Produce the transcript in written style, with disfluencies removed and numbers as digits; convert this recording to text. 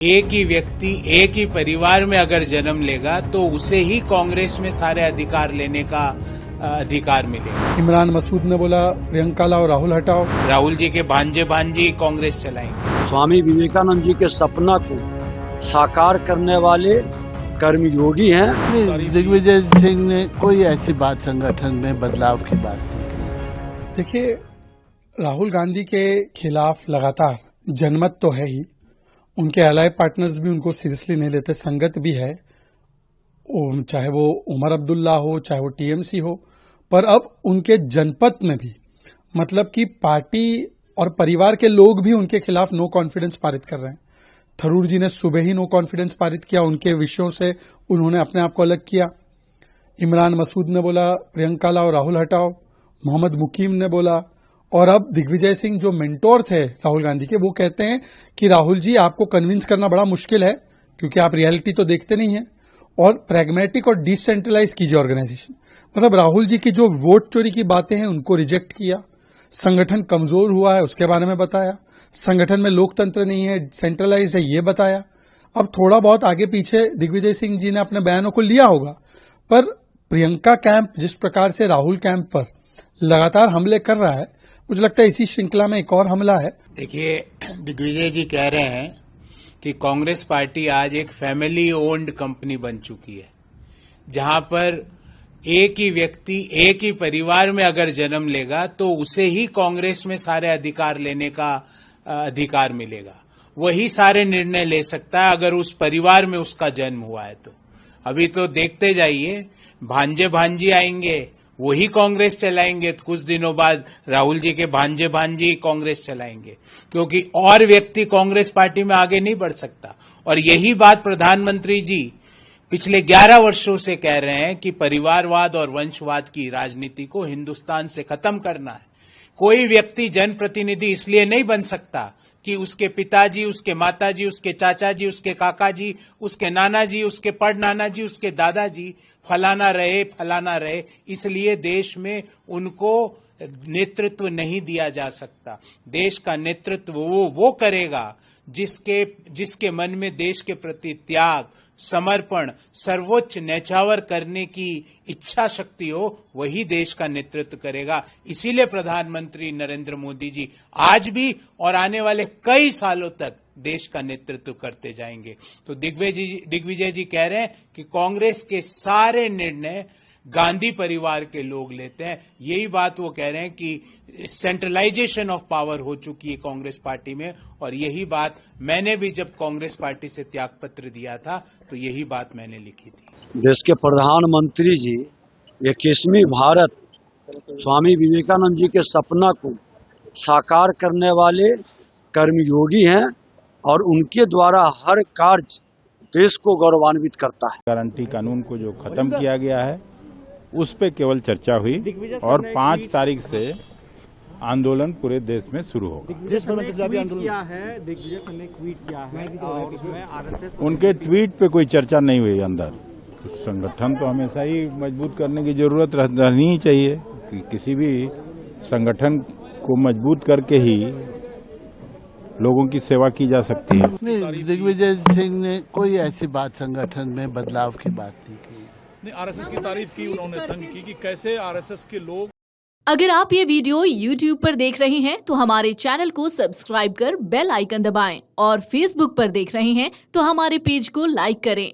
एक ही व्यक्ति एक ही परिवार में अगर जन्म लेगा तो उसे ही कांग्रेस में सारे अधिकार लेने का अधिकार मिलेगा। इमरान मसूद ने बोला प्रियंका लाओ राहुल हटाओ। राहुल जी के भांजे भांजी कांग्रेस चलाएंगे। स्वामी विवेकानंद जी के सपना को साकार करने वाले कर्मयोगी हैं। दिग्विजय सिंह ने कोई ऐसी बात संगठन में बदलाव की बात नहीं। देखिए, राहुल गांधी के खिलाफ लगातार जनमत तो है ही, उनके एलाय पार्टनर्स भी उनको सीरियसली नहीं लेते, संगत भी है, चाहे वो उमर अब्दुल्ला हो चाहे वो टीएमसी हो। पर अब उनके जनपद में भी मतलब कि पार्टी और परिवार के लोग भी उनके खिलाफ नो कॉन्फिडेंस पारित कर रहे हैं। थरूर जी ने सुबह ही नो कॉन्फिडेंस पारित किया, उनके विषयों से उन्होंने अपने आप को अलग किया। इमरान मसूद ने बोला प्रियंका लाओ राहुल हटाओ। मोहम्मद मुकीम ने बोला, और अब दिग्विजय सिंह जो मेंटोर थे राहुल गांधी के, वो कहते हैं कि राहुल जी आपको कन्विंस करना बड़ा मुश्किल है क्योंकि आप रियलिटी तो देखते नहीं हैं, और प्रैग्मेटिक और डिसेंट्रलाइज कीजिए ऑर्गेनाइजेशन। मतलब राहुल जी की जो वोट चोरी की बातें हैं उनको रिजेक्ट किया, संगठन कमजोर हुआ है उसके बारे में बताया, संगठन में लोकतंत्र नहीं है, सेंट्रलाइज है ये बताया। अब थोड़ा बहुत आगे पीछे दिग्विजय सिंह जी ने अपने बयानों को लिया होगा, पर प्रियंका कैंप जिस प्रकार से राहुल कैंप पर लगातार हमले कर रहा है, मुझे लगता है इसी श्रृंखला में एक और हमला है। देखिए, दिग्विजय जी कह रहे हैं कि कांग्रेस पार्टी आज एक फैमिली ओन्ड कंपनी बन चुकी है, जहां पर एक ही व्यक्ति एक ही परिवार में अगर जन्म लेगा तो उसे ही कांग्रेस में सारे अधिकार लेने का अधिकार मिलेगा। वही सारे निर्णय ले सकता है अगर उस परिवार में उसका जन्म हुआ है तो। अभी तो देखते जाइए, भांजे भांजी आएंगे वही कांग्रेस चलाएंगे, तो कुछ दिनों बाद राहुल जी के भांजे भांजी कांग्रेस चलाएंगे, क्योंकि और व्यक्ति कांग्रेस पार्टी में आगे नहीं बढ़ सकता। और यही बात प्रधानमंत्री जी पिछले 11 वर्षों से कह रहे हैं कि परिवारवाद और वंशवाद की राजनीति को हिंदुस्तान से खत्म करना है। कोई व्यक्ति जनप्रतिनिधि इसलिए नहीं बन सकता कि उसके पिताजी, उसके माताजी, उसके चाचा जी, उसके काका जी, उसके नाना जी, उसके पड़नाना जी, उसके दादाजी फलाना रहे, इसलिए देश में उनको नेतृत्व नहीं दिया जा सकता। देश का नेतृत्व वो करेगा जिसके मन में देश के प्रति त्याग, समर्पण, सर्वोच्च न्यौछावर करने की इच्छा शक्ति हो, वही देश का नेतृत्व करेगा। इसीलिए प्रधानमंत्री नरेंद्र मोदी जी आज भी और आने वाले कई सालों तक देश का नेतृत्व करते जाएंगे। तो दिग्विजय जी कह रहे हैं कि कांग्रेस के सारे निर्णय गांधी परिवार के लोग लेते हैं। यही बात वो कह रहे हैं कि सेंट्रलाइजेशन ऑफ पावर हो चुकी है कांग्रेस पार्टी में, और यही बात मैंने भी जब कांग्रेस पार्टी से त्यागपत्र दिया था तो यही बात मैंने लिखी थी। देश के प्रधानमंत्री जी 21वीं भारत स्वामी विवेकानंद जी के सपना को साकार करने वाले कर्मयोगी हैं, और उनके द्वारा हर कार्य देश को गौरवान्वित करता है। गारंटी कानून को जो खत्म किया गया है उस पे केवल चर्चा हुई, और 5 तारीख से आंदोलन पूरे देश में शुरू होगा। उनके ट्वीट पे कोई चर्चा नहीं हुई अंदर। संगठन तो हमेशा ही मजबूत करने की जरूरत रहनी ही चाहिए, कि किसी भी संगठन को मजबूत करके ही लोगों की सेवा की जा सकती है। नहीं, दिग्विजय सिंह ने कोई ऐसी बात संगठन में बदलाव की बात नहीं की। नहीं, आरएसएस की तारीफ की उन्होंने संघ की कि कैसे आरएसएस के लोग। अगर आप ये वीडियो YouTube पर देख रहे हैं तो हमारे चैनल को सब्सक्राइब कर बेल आइकन दबाएं, और Facebook पर देख रहे हैं तो हमारे पेज को लाइक करें।